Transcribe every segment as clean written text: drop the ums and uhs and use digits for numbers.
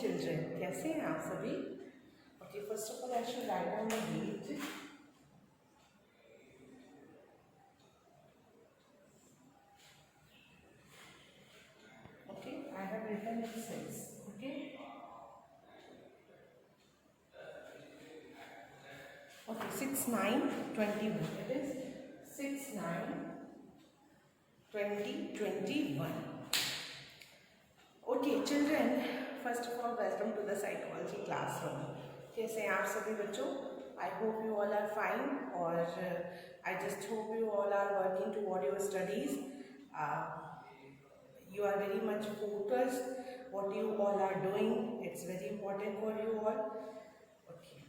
children, कैसे हैं आप सभी? Okay, first of all I should write down the date. Okay, I have written it 6. Okay. Okay, 6/9/21. It is 6/9/2021. Okay, children. First of all, welcome to the psychology classroom. कैसे हैं आप सभी बच्चों? I hope you all are fine, और I just hope you all are working toward your studies. You are very much focused. What you all are doing, it's very important for you all. Okay,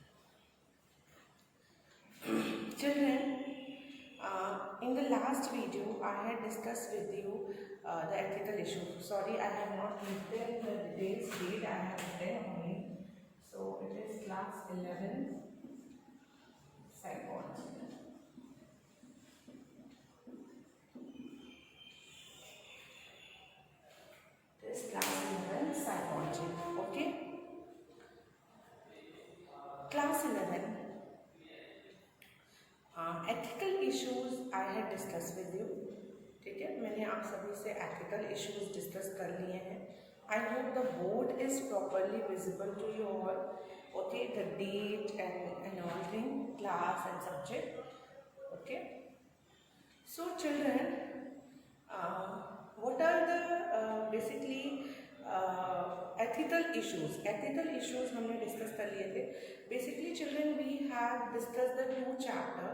children. In the last video, I had discussed with you the ethical issue. Sorry, I have not written the details date. I have written only. So it is class 11 psychology. This class 11 psychology. Okay. Class 11. Ethical issues I had discussed with you. ठीक है, मैंने आप सभी से ethical issues discuss कर लिए हैं. I hope the board is properly visible to you all. Okay, the date and all thing, class and subject. Okay. So children, what are the basically ethical issues? Ethical issues हमने discuss कर लिए थे. Basically children, we have discussed the 2 chapter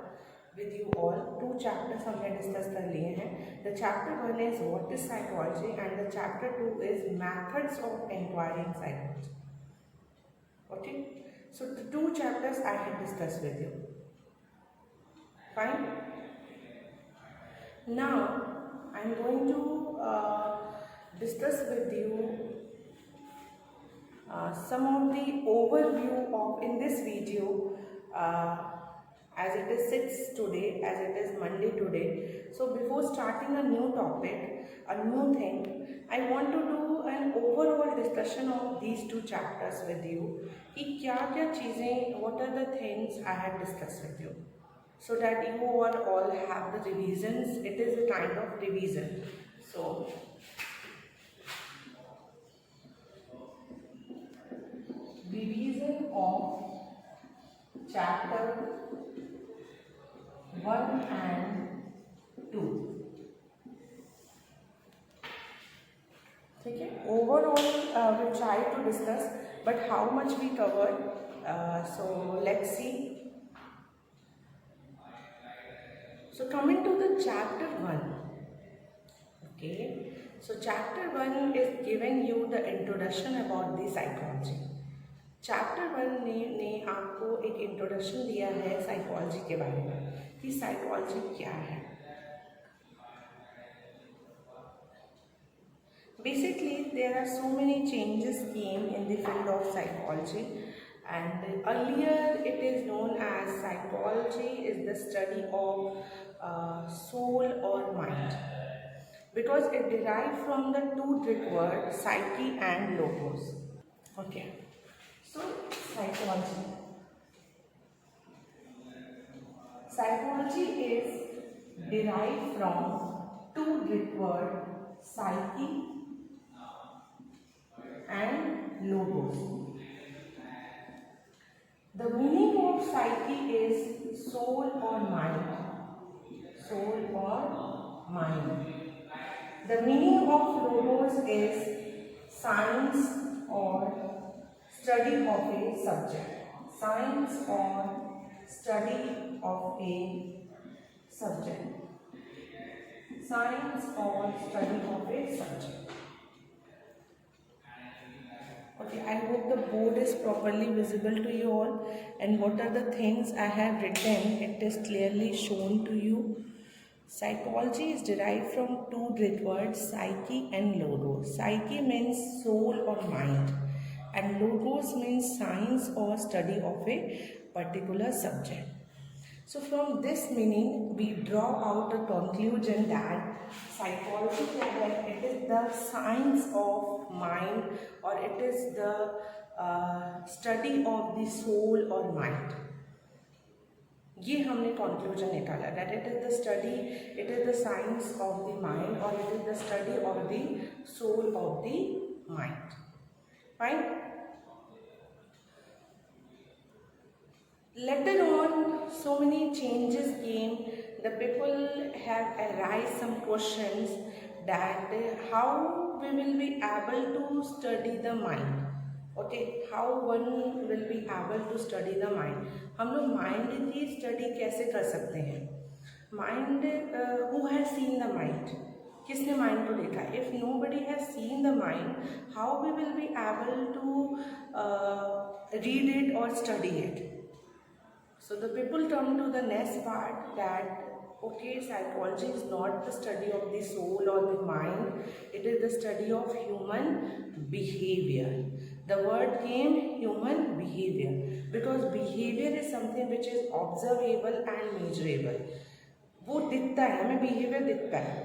with you all. 2 chapters हमने discuss कर लिए हैं. The chapter 1 is what is psychology, and the chapter 2 is methods of inquiring psychology. Okay, so the 2 chapters I had discussed with you. Fine. Now I am going to discuss with you some of the overview of in this video. As it is 6 today, as it is Monday today. So before starting a new topic, a new thing, I want to do an overall discussion of these 2 chapters with you. कि क्या-क्या चीज़ें, what are the things I had discussed with you, so that you all have the revisions. It is a kind of revision. So revision of chapter 1 and 2. ठीक है, overall we try to discuss, but how much we covered, so let's see. So coming to the chapter 1. Okay, so chapter 1 is giving you the introduction about the psychology. Chapter 1 ने आपको एक introduction दिया है psychology के बारे में कि psychology क्या है. Basically there are so many changes came in the field of psychology, and earlier it is known as psychology is the study of soul और mind, because it derive from the 2 Greek words psyche and logos. Okay. So, psychology. Psychology is derived from 2 Greek words, psyche and logos. The meaning of psyche is soul or mind. Soul or mind. The meaning of logos is science or study of a subject. Science or study of a subject. Science or study of a subject. Okay, I hope the board is properly visible to you all, and what are the things I have written, it is clearly shown to you. Psychology is derived from 2 Greek words, psyche and logos. Psyche means soul or mind, and logos means science or study of a particular subject. So from this meaning we draw out a conclusion that psychology, it is the science of mind or it is the study of the soul or mind. ये हमने conclusion निकाला that it is the study, it is the science of the mind और it is the study of the soul of the mind. Fine. Later on, so many changes came. The people have arised some questions that how we will be able to study the mind. Okay, how one will be able to study the mind. हम लोग mind की study कैसे कर सकते हैं? Mind, who has seen the mind? किसने mind को देखा? If nobody has seen the mind, how we will be able to read it or study it? So the people come to the next part that okay, psychology is not the study of the soul or the mind, it is the study of human behavior. The word came human behavior because behavior is something which is observable and measurable. वो दिखता है, हमें behavior दिखता है.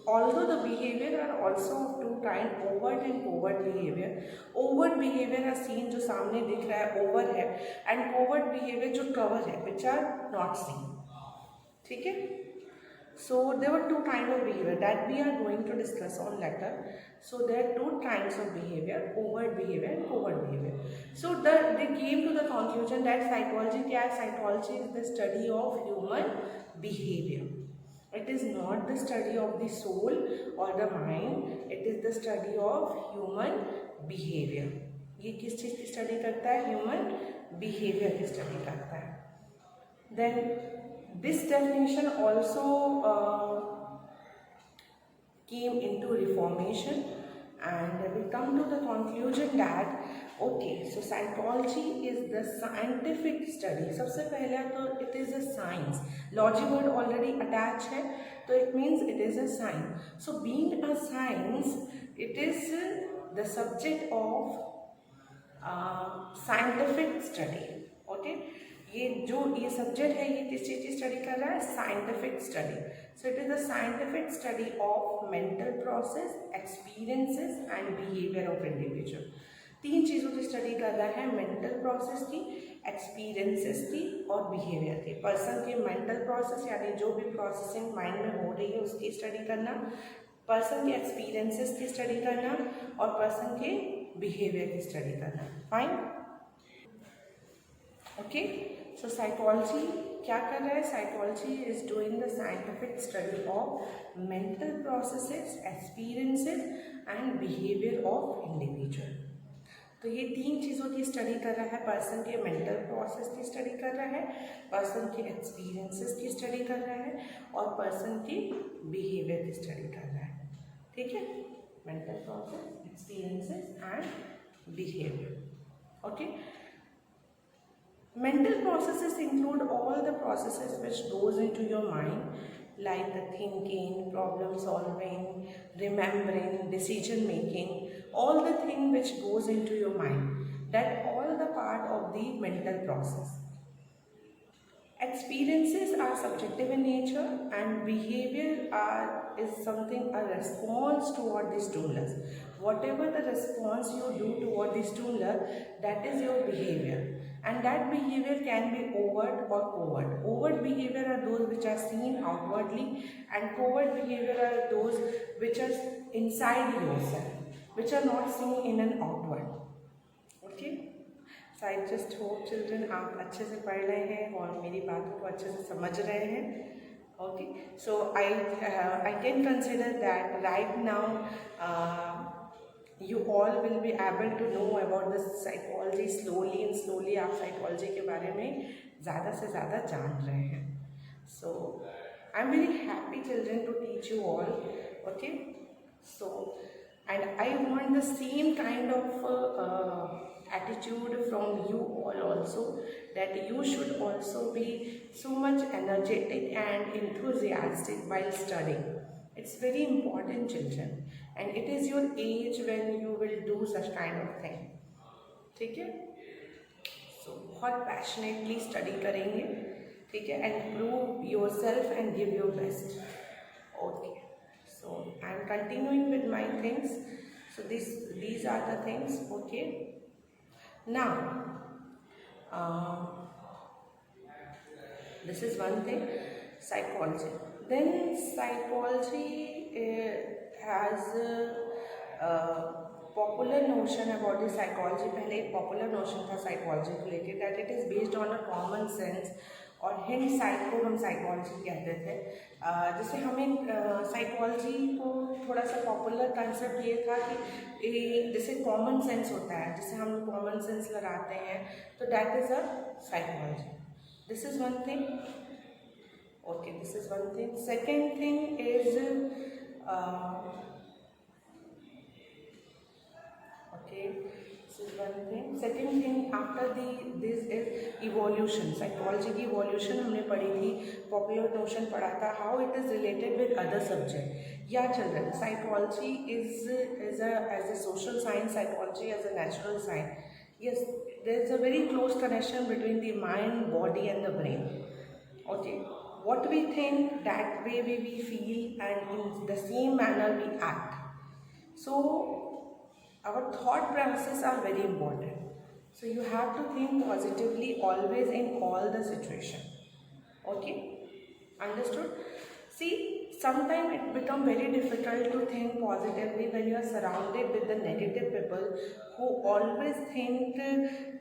Although the behavior are also of two kind, overt and covert behavior. Overt behavior are seen, जो सामने दिख रहा है over है, and covert behavior जो cover है, which are not seen. ठीक है? So there were two kind of behavior that we are going to discuss on later. So there are two kinds of behavior, overt behavior and covert behavior. So they came to the conclusion that psychology क्या है? Psychology is the study of human behavior. It is not the study of the soul or the mind, it is the study of human behavior. ये किस चीज़ की study करता है? Human behaviour की study करता है. Then this definition also came into Reformation and we come to the conclusion that okay, so psychology is the scientific study. सबसे पहला तो it is a science. Logi word already attached है, तो it means it is a science. So being a science, it is the subject of scientific study. Okay, ये subject है, ये किस चीज़ की स्टडी कर रहा है? Scientific study. So it is the scientific study of mental process, experiences and behaviour of individual. तीन चीज़ों की स्टडी कर रहा है, मेंटल प्रोसेस की, एक्सपीरियंसेस की और बिहेवियर की. पर्सन के मेंटल प्रोसेस यानी जो भी प्रोसेसिंग माइंड में हो रही है उसकी स्टडी करना, पर्सन के एक्सपीरियंसेस की स्टडी करना और पर्सन के बिहेवियर की स्टडी करना. फाइन. ओके, सो साइकोलॉजी क्या कर रहा है? Psychology is doing the scientific study of mental processes, experiences and behaviour of individual. तो ये तीन चीज़ों की स्टडी कर रहा है. पर्सन के मेंटल प्रोसेस की स्टडी कर रहा है, पर्सन के एक्सपीरियंसेस की स्टडी कर रहा है और पर्सन के बिहेवियर की स्टडी कर रहा है. ठीक है, mental process, experiences and behaviour. Okay, mental processes include all the processes which goes into your mind, like the thinking, problem solving, remembering, decision making, all the thing which goes into your mind, that all the part of the mental process. Experiences are subjective in nature and behavior is something, a response toward the stimulus. Whatever the response you do toward the stimulus, that is your behavior. And that behavior can be overt or covert. Overt behavior are those which are seen outwardly and covert behavior are those which are inside yourself, which are not seen in an outward. Okay? So I just hope children आप अच्छे से पढ़ रहे हैं और मेरी बातों को अच्छे से समझ रहे हैं. Okay, so I can consider that right now you all will be able to know about the psychology slowly and slowly. आप psychology के बारे में ज़्यादा से ज़्यादा जान रहे हैं. So I'm very happy children to teach you all. Okay, so and I want the same kind of attitude from you all also, that you should also be so much energetic and enthusiastic while studying. It's very important children and it is your age when you will do such kind of thing. ठीक है, so बहुत passionately study करेंगे. ठीक है, and prove yourself and give your best. Okay, so I'm continuing with my things. So these are the things. Okay. Now, this is one thing, psychology. Then psychology has popular notion about the psychology. पहले एक popular notion था psychology को लेके, that it is based on a common sense, और hint side को हम psychology कहते थे। जिससे हमें साइकोलॉजी को थोड़ा सा पॉपुलर कंसेप्ट ये था कि जैसे कॉमन सेंस होता है, जिससे हम कॉमन सेंस लगाते हैं, तो that is a psychology. This is one thing. Okay, this is one thing. Second thing is okay, this is one thing. Second thing after this is evolution. Psychology की evolution हमने पढ़ी थी, popular notion पढ़ा था, how it is related with other subject. Yeah, children, psychology is as a social science, psychology as a natural science. Yes, there is a very close connection between the mind, body and the brain. Okay, what we think, that way we feel, and in the same manner we act. So our thought processes are very important. So you have to think positively always in all the situation. Okay, understood? See, sometimes it becomes very difficult to think positively when you are surrounded with the negative people who always think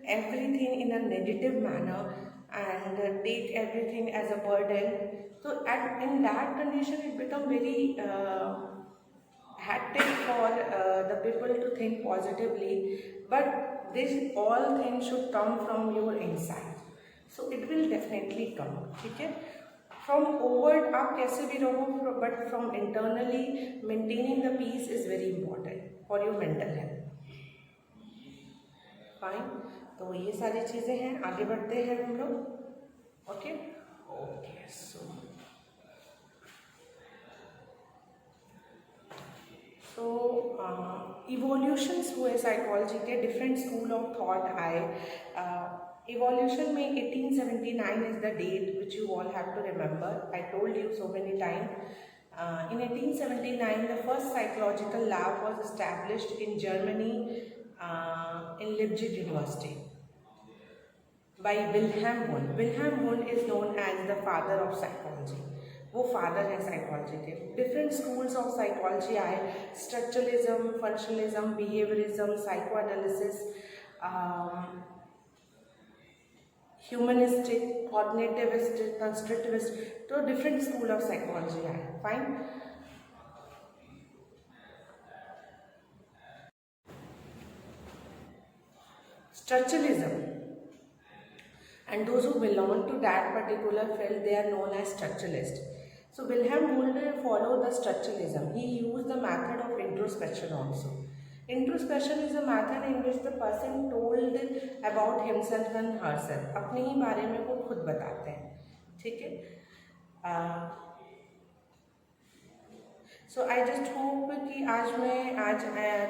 everything in a negative manner and take everything as a burden. So in that condition it becomes very hectic for the people to think positively, but this all things should come from your inside. So it will definitely come. Okay? From outward आप कैसे भी रहो, but from internally maintaining the peace is very important for your mental health. Fine. तो ये सारी चीज़ें हैं, आगे बढ़ते हैं हम लोग. Okay? Okay. So evolutions हुए साइकोलॉजी के, डिफरेंट स्कूल ऑफ थॉट आए. Evolution में 1879 is the date which you all have to remember. I told you so many times. In 1879, the first psychological lab was established in Germany, in Leipzig University, by Wilhelm Wundt. Wilhelm Wundt is known as the father of psychology. वो father है psychology के. Different schools of psychology आए, structuralism, functionalism, behaviourism, psychoanalysis, humanistic, cognitivistic, constructivist, तो different school of psychology आए. Fine. Structuralism, and those who belong to that particular field, they are known as structuralists. So Wilhelm Wundt followed the structuralism. He used the method of introspection also. Introspection is a method in which the person told about himself and herself. अपने ही बारे में वो खुद बताते हैं. ठीक है? So I just hope कि आज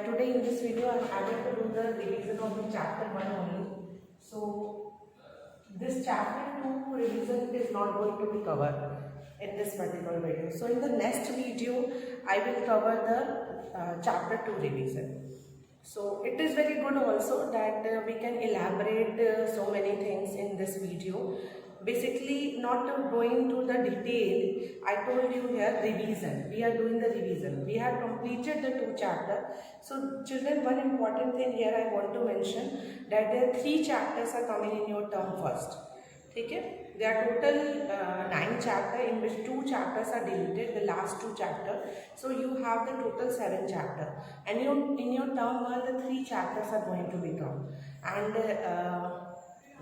today in this video I am able to do the revision of the chapter 1 only. So this chapter 2 revision is not going to be covered in this particular video. So in the next video I will cover the chapter 2 revision. So it is very good also that we can elaborate so many things in this video. Basically, not going to the detail, I told you here revision. We are doing the revision. We have completed the 2 chapters. So children, one important thing here I want to mention, that there are 3 chapters are coming in your term first. Okay? There are total 9 chapters, in which 2 chapters are deleted, the last 2 chapters. So you have the total 7 chapters. And in your term 1, the 3 chapters are going to become. And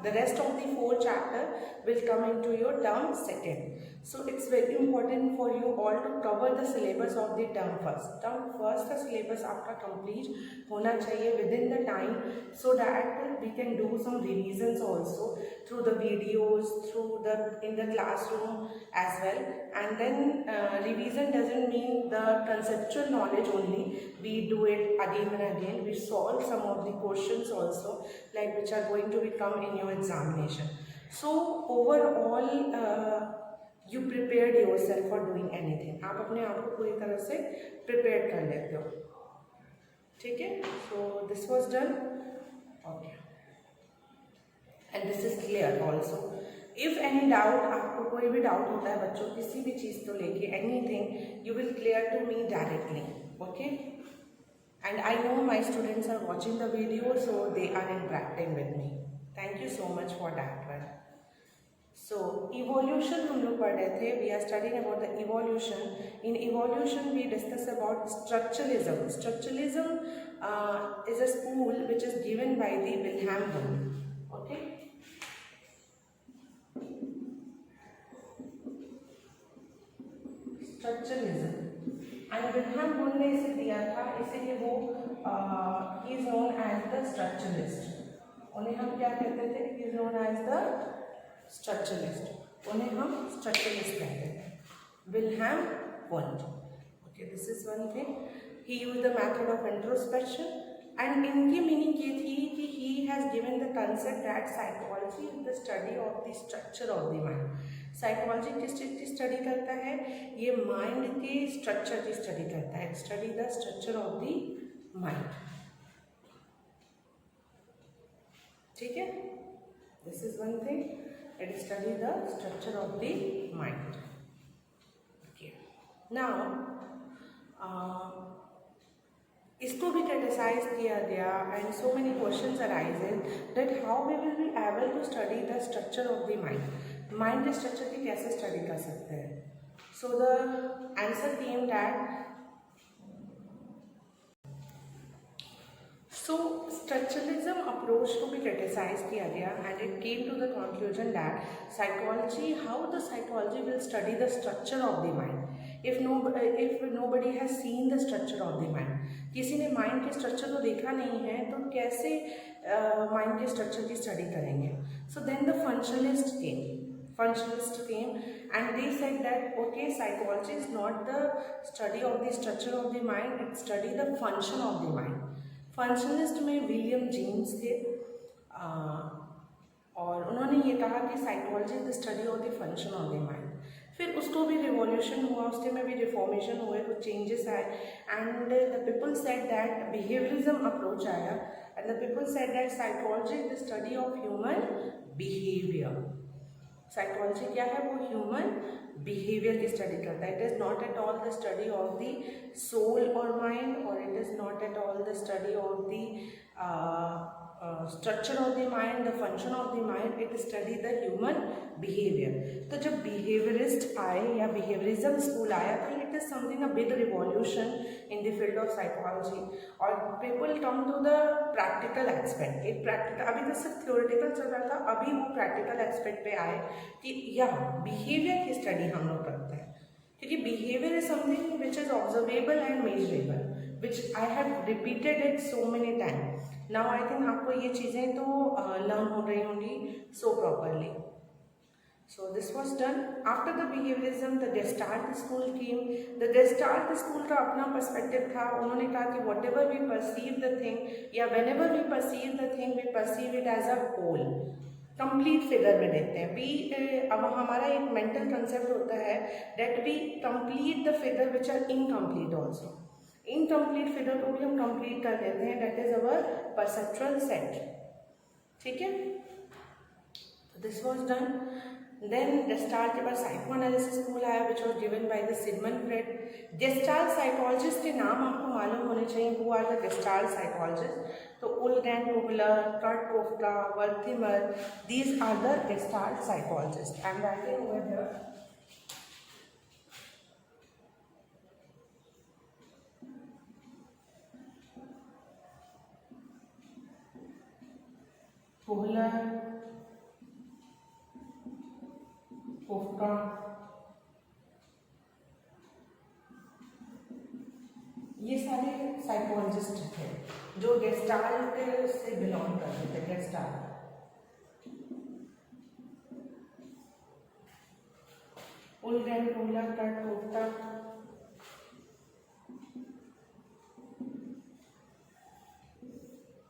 the rest of the 4 chapters will come into your term 2nd. So it's very important for you all to cover the syllabus of the term first. Term first का syllabus आपका complete होना चाहिए within the time, so that we can do some revisions also through the videos, in the classroom as well. And then revision doesn't mean the conceptual knowledge only. We do it again and again. We solve some of the questions also, like which are going to become in your examination. So overall you prepared yourself for doing anything. आप अपने आप को पूरी तरह से prepared कर लेते हो. ठीक है, so this was done. Okay, and this is clear also. If any doubt, आपको कोई भी डाउट होता है बच्चों किसी भी चीज़ को लेके, anything, you will clear to me directly. Okay, and I know my students are watching the video, so they are interacting with me. Thank you so much for that one. So evolution हम लोग पढ़ रहे थे. We are studying about the evolution. In evolution we discuss about structuralism. Structuralism is a school which is given by the Wilhelm Wundt. Okay. Structuralism. And Wilhelm Wundt ने इसे दिया था, इसीलिए वो he is known as the structuralist. उन्हें हम क्या कहते थे? He is known as the structuralist. उन्हें हम structuralist कहते थे. Wilhelm Wundt. Okay, this is one thing. He used the method of introspection, and इनकी मीनिंग ये थी कि he has given the concept that psychology is the study of the structure of the mind. Psychology किस चीज़ की study करता है? ये mind के स्ट्रक्चर की स्टडी करता है. Study the structure of the mind. ठीक है, this is one thing. It study the structure of the mind. Okay, now इसको भी क्रिटिसाइज किया गया and so many questions arises that how we will be able to study the structure of the mind. Mind के structure की कैसे study कर सकते हैं? So the answer came that so structuralism approach को भी क्रिटिसाइज किया गया and it came to the conclusion that psychology, how the psychology will study the structure of the mind if nobody has seen the structure of the mind. किसी ने mind के structure को देखा नहीं है तो कैसे माइंड के स्ट्रक्चर की स्टडी करेंगे? So then the functionalist came and they said that okay, psychology is not the study of the structure of the mind, it study the function of the mind. Functionalist में William James थे और उन्होंने ये कहा कि psychology is the study of the function of the mind. फिर उसको भी रिवॉल्यूशन हुआ, उसके में भी रिफॉर्मेशन हुए, कुछ चेंजेस आए and the people said that behaviourism approach आया and the people said that psychology is the study of human behaviour. Psychology क्या है? वो ह्यूमन बिहेवियर की स्टडी करता है. It is not at all the study of the soul और mind और it is not at all the study of the structure of the mind, the function of the mind. It study the human behaviour. तो जब behaviourist आए या behaviourism school आया तो it is something a big revolution in the field of psychology और people come to the practical aspect. एक practical, अभी तो सिर्फ थ्योरेटिकल चल रहा था, अभी वो प्रैक्टिकल एस्पेक्ट पे आए कि या बिहेवियर की स्टडी हम लोग करते हैं क्योंकि behaviour is something which is observable and measurable, which I have repeated it so many time. Now I think आपको ये चीज़ें तो लर्न हो रही होंगी सो properly. So this was done. After the behaviorism, the Gestalt school came. The Gestalt school का अपना perspective था. उन्होंने कहा कि whatever we perceive the thing या whenever we perceive the thing, we perceive it as a whole. Complete figure में देखते हैं. अब हमारा एक मेंटल कंसेप्ट होता है that we complete the figure which are incomplete also. Incomplete figure को भी हम कंप्लीट कर देते हैं. that is our perceptual set. ठीक है, this was done. Then Gestalt के बाद साइको एनालिसिस स्कूल आया which was given by the Sigmund Freud. Gestalt psychologist के नाम आपको मालूम होने चाहिए. Who are the Gestalt psychologists? तो उल्डेन Kohler, Kurt Koffka, Wertheimer, these are the Gestalt psychologists. I am writing over here. Kohler, Koffka, ये सारे साइकोलॉजिस्ट थे जो गेस्टाल्ट से बिलोंग करते थे. गेस्टाल्ट उल्डेन कोहलर, कर्ट कोफ्का,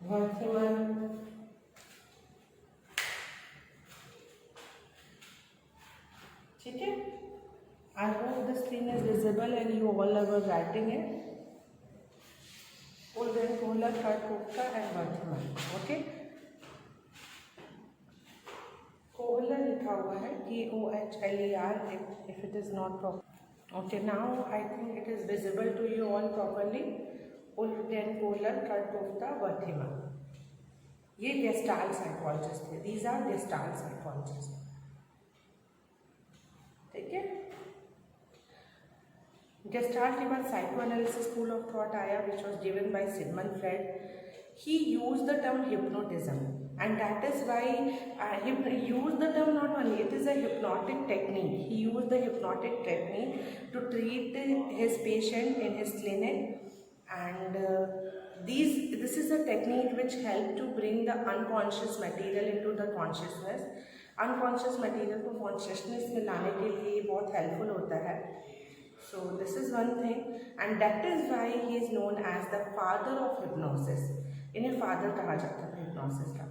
वर्थिमर, ठीक है. I hope the screen is visible and you all are writing it. Ullman Kohler, third Gupta and Vardhaman. Okay. Kohler लिखा हुआ है KOHLER if it is not proper. Okay, now I think it is visible to you all properly. Ulden, Kohler, third Gupta, Vardhaman. ये Gestalt psychologist थे. These are Gestalt psychologist. ठीक है. Gestalt के बाद psychoanalysis school of thought आया which was given by Sigmund Freud. He use the term hypnotism and that is why he used the term. Not only it is a hypnotic technique, he used the hypnotic technique to treat his patient in his clinic, and this is a technique which help to bring the unconscious material into the consciousness. Unconscious material को consciousness में लाने के लिए बहुत helpful होता है. So this is one thing, and that is why he is known as the father of hypnosis. इन्हें father कहा जाता है hypnosis का.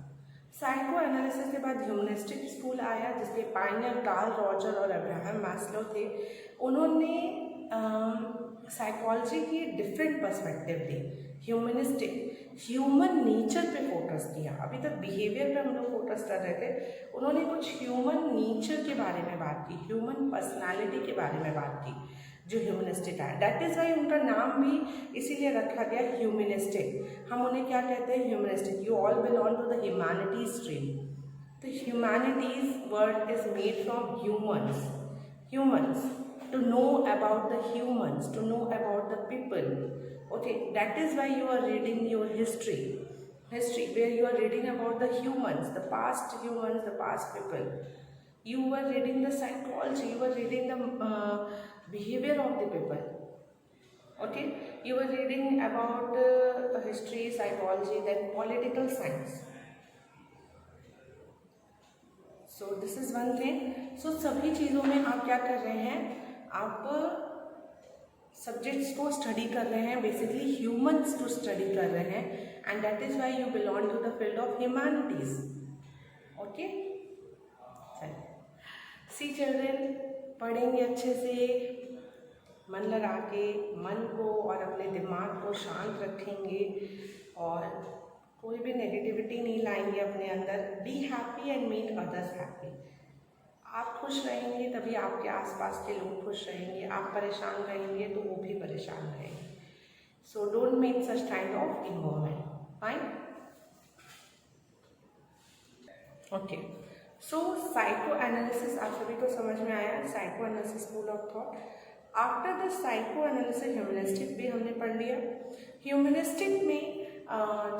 साइको एनालिसिस के बाद ह्यूमनिस्टिक स्कूल आया जिसके पायनियर कार्ल रॉजर और अब्राहम मैस्लो थे. उन्होंने साइकोलॉजी की डिफरेंट पर्सपेक्टिव दी. ह्यूमनिस्टिक ह्यूमन नेचर पे फोकस किया. अभी तक बिहेवियर पे हम लोग फोकस कर रहे थे. उन्होंने कुछ ह्यूमन नेचर के बारे में बात की, ह्यूमन पर्सनालिटी के बारे में बात की, जो ह्यूमनिस्टिक है. दैट इज़ वाई उनका नाम भी इसीलिए रखा गया ह्यूमनिस्टिक. हम उन्हें क्या कहते हैं? Humanistic. You all belong to the humanities stream. तो humanities word is made from humans. Humans, to know about the humans, to know about the people. Okay, that is why you are reading your history, where you are reading about the humans, the past humans, the past people. You were reading the psychology, you were reading the behavior of the people. Okay, you were reading about history, psychology, then political science. So this is one thing. So सभी चीज़ों में आप क्या कर रहे हैं? आप subjects को स्टडी कर रहे हैं, बेसिकली ह्यूमंस को स्टडी कर रहे हैं, and that is why you belong to the field of humanities. Okay, see children, पढ़ेंगे अच्छे से, मन लगा के, मन को और अपने दिमाग को शांत रखेंगे और कोई भी नेगेटिविटी नहीं लाएंगे अपने अंदर. Be happy and make others happy. आप खुश रहेंगे तभी आपके आसपास के लोग खुश रहेंगे. आप परेशान रहेंगे तो वो भी परेशान रहेंगे. So don't make such kind of involvement. Fine. Okay, so psychoanalysis आप सभी को समझ में आया. Psychoanalysis school of thought. After the psychoanalysis humanistic भी हमने पढ़ लिया. ह्यूमनिस्टिक में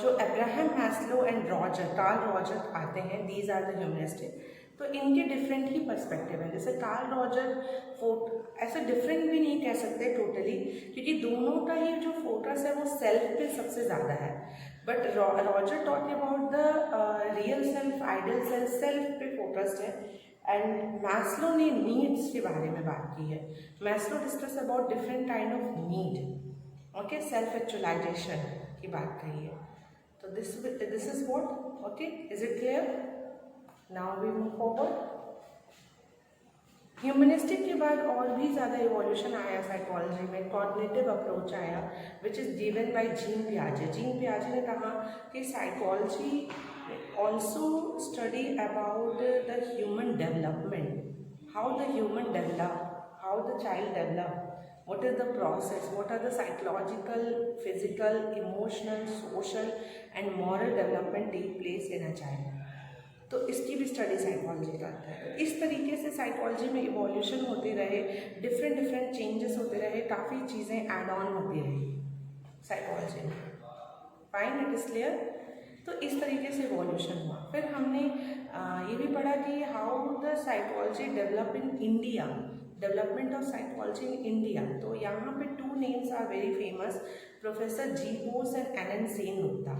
जो Abraham Maslow and Roger, Carl Roger आते हैं, दीज आर द ह्यूमनिस्टिक. तो इनके डिफरेंट ही पर्सपेक्टिव है. जैसे कार्ल रॉजर ऐसे डिफरेंट भी नहीं कह सकते टोटली, क्योंकि दोनों का ही जो फोकस है वो सेल्फ पे सबसे ज़्यादा है. But Roger talk about the real self, ideal self, self पे फोकस्ड है. एंड मैस्लो ने नीड्स के बारे में बात की है. Maslow discuss about different kind of need. Okay, self actualisation की बात कही है. तो this is what. Okay, is it clear? Now we move forward. Humanistic के बाद और भी ज़्यादा इवोल्यूशन आया साइकोलॉजी में. कॉग्निटिव अप्रोच आया which is given by Jean पियाजे. जीन पियाजे ने कहा कि psychology also study about the human development, how the human develop, how the child develop, what is the process, what are the psychological, physical, emotional, social and moral development take place in a child. तो इसकी भी study psychology करता है. तो इस तरीके से psychology में इवोल्यूशन होते रहे, डिफरेंट चेंजेस होते रहे, काफ़ी चीज़ें ऐड ऑन होती रही साइकोलॉजी में. Fine, it is clear. तो इस तरीके से इवोल्यूशन हुआ. फिर हमने ये भी पढ़ा कि how the psychology develop in India, development of psychology in India. तो यहाँ पे 2 names are very famous, professor G Bose and N Sen Gupta.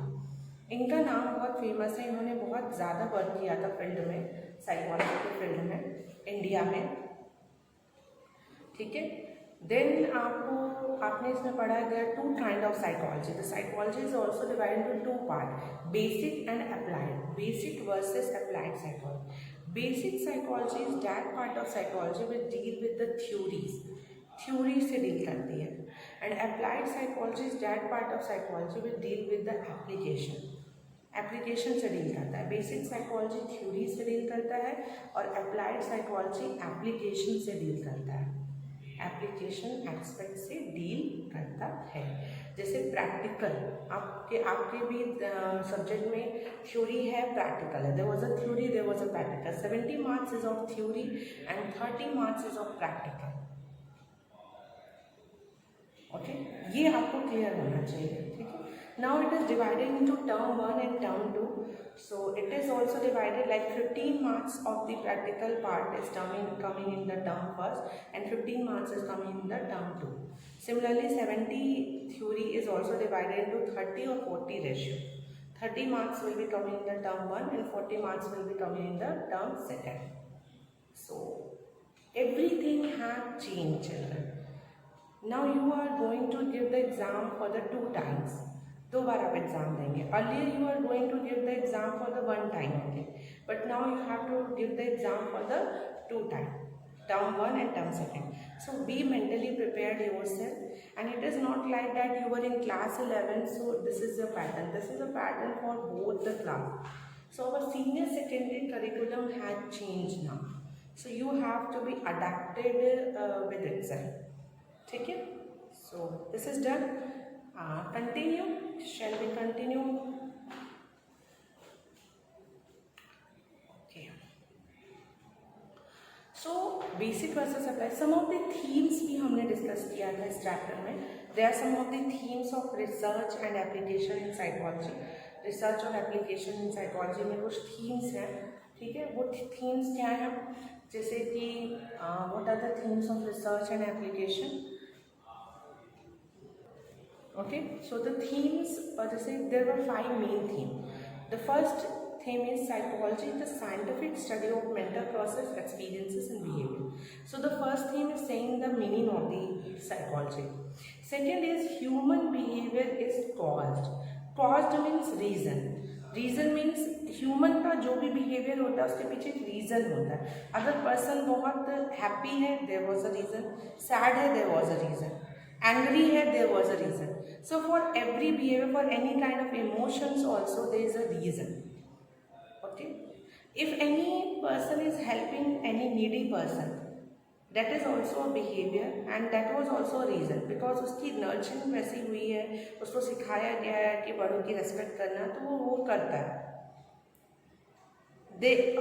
इनका नाम बहुत फेमस है. इन्होंने बहुत ज़्यादा वर्क किया था फील्ड में, साइकोलॉजी के फील्ड में, इंडिया में. ठीक है. देन आपने इसमें पढ़ा है there 2 kind of psychology. The psychology is also divided into 2 part, basic and applied. Basic versus applied psychology. Basic psychology is that part of psychology which deal with the theories. Theory से deal करती है. and applied psychology is that part of psychology will deal with the application से deal करता है। Basic psychology theory से deal करता है और अप्लाइड साइकोलॉजी एप्लीकेशन से डील करता है, एप्लीकेशन एस्पेक्ट से डील करता है। जैसे प्रैक्टिकल, आपके भी सब्जेक्ट में थ्योरी है, प्रैक्टिकल है। There was a theory, there was a practical. 70 marks is of theory and 30 marks is of practical. Okay, ये आपको क्लियर होना चाहिए, ठीक है। Now it is divided into term 1 and term 2। so it is also divided like 15 marks of the practical part is coming in the term first and 15 marks is coming in the term 2. Similarly 70 theory is also divided into 30 or 40 ratio. 30 marks will be coming in the term 1 and 40 marks will be coming in the term 2. So everything have changed, children. Now you are going to give the exam for the 2 times. 2 बार आप exam देंगे। Earlier you are going to give the exam for the 1 time only, but now you have to give the exam for the 2 time, term 1 and term 2. So be mentally prepared yourself, and it is not like that you were in class 11, so this is the pattern. This is a pattern for both the class. So our senior secondary curriculum had changed now, so you have to be adapted with itself. ठीक है, so this is done. Continue. Shall we continue? Okay. So basic versus applied. Some of the themes भी हमने discuss किया था इस chapter में. There are some of the themes of research and application in psychology. Research और application in psychology में कुछ themes हैं, ठीक है। वो थीम्स क्या हैं? जैसे कि what are the themes of research and application? Okay, so the themes, जैसे there were 5 main themes. The first theme is psychology, the scientific study of mental process, experiences and behavior. So the first theme is saying the meaning of the psychology. Second is human behavior is caused. Caused means reason. Reason means human का जो भी behavior होता है उसके पीछे एक reason होता है। अगर person बहुत happy है, there was a reason. sad है, there was a reason. angry है, there was a reason. So for every behavior, for any kind of emotions also there is a reason. Okay, if any person is helping any needy person, that is also a behavior and that was also a reason, because उसकी nurturing वैसी हुई है, उसको सिखाया गया है कि बड़ों की रेस्पेक्ट करना, तो वो करता है।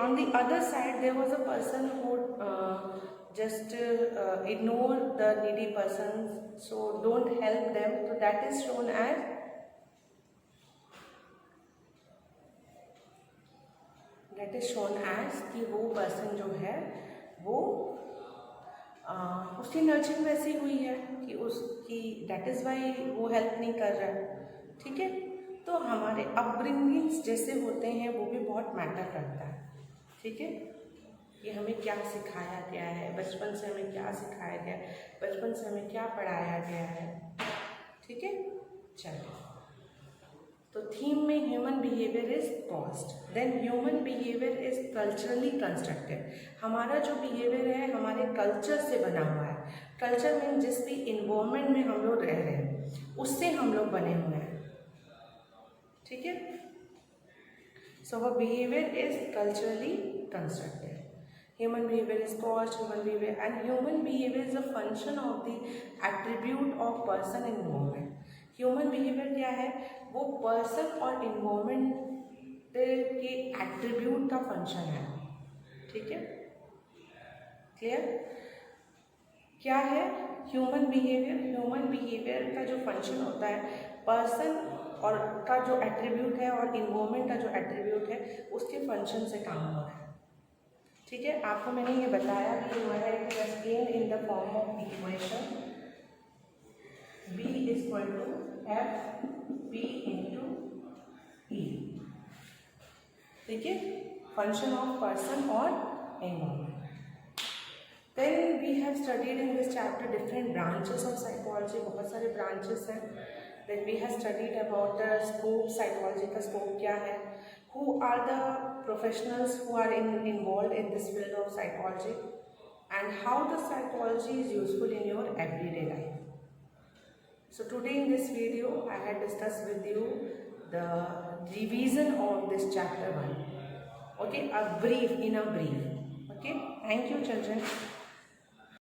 On the other side there was a person who just ignore the needy persons, so don't help them, so that is shown as कि वो पर्सन जो है वो उसकी नर्चरिंग वैसी हुई है कि उसकी दैट इज़ वाई वो हेल्प नहीं कर रहा है, ठीक है। तो हमारे अपब्रिंगिंग्स जैसे होते हैं वो भी बहुत मैटर करता है, ठीक है। कि हमें क्या सिखाया गया है, बचपन से हमें क्या सिखाया गया है, बचपन से हमें क्या पढ़ाया गया है, ठीक है। चलिए, तो थीम में human behaviour is caused, then human behaviour is culturally constructed. हमारा जो बिहेवियर है हमारे कल्चर से बना हुआ है। कल्चर मीन जिस भी इन्वायरमेंट में हम लोग रह रहे हैं उससे हम लोग बने हुए हैं, ठीक है। सो वो behaviour is culturally constructed. Human behavior is caused, human behavior, and human behavior is a function of the attribute of person and environment. Human behavior क्या है? वो person और environment के attribute का function है, ठीक है। Clear? क्या है human behavior? Human behavior का जो function होता है person और का जो attribute है और environment का जो attribute है उसके function से काम हो रहा है, ठीक है। आपको मैंने ये बताया कि हमारा एक explain in the form of equation B equal to F P into E, ठीक है। फंक्शन ऑफ पर्सन और environment. Then we have studied in this chapter different branches of psychology, बहुत सारे ब्रांचेस हैं। Then we have studied about the scope, psychology का scope क्या है, who are the professionals who are involved in this field of psychology, and how the psychology is useful in your everyday life, So today in this video I had discussed with you the revision of this chapter 1. Okay, a brief. Okay, thank you children.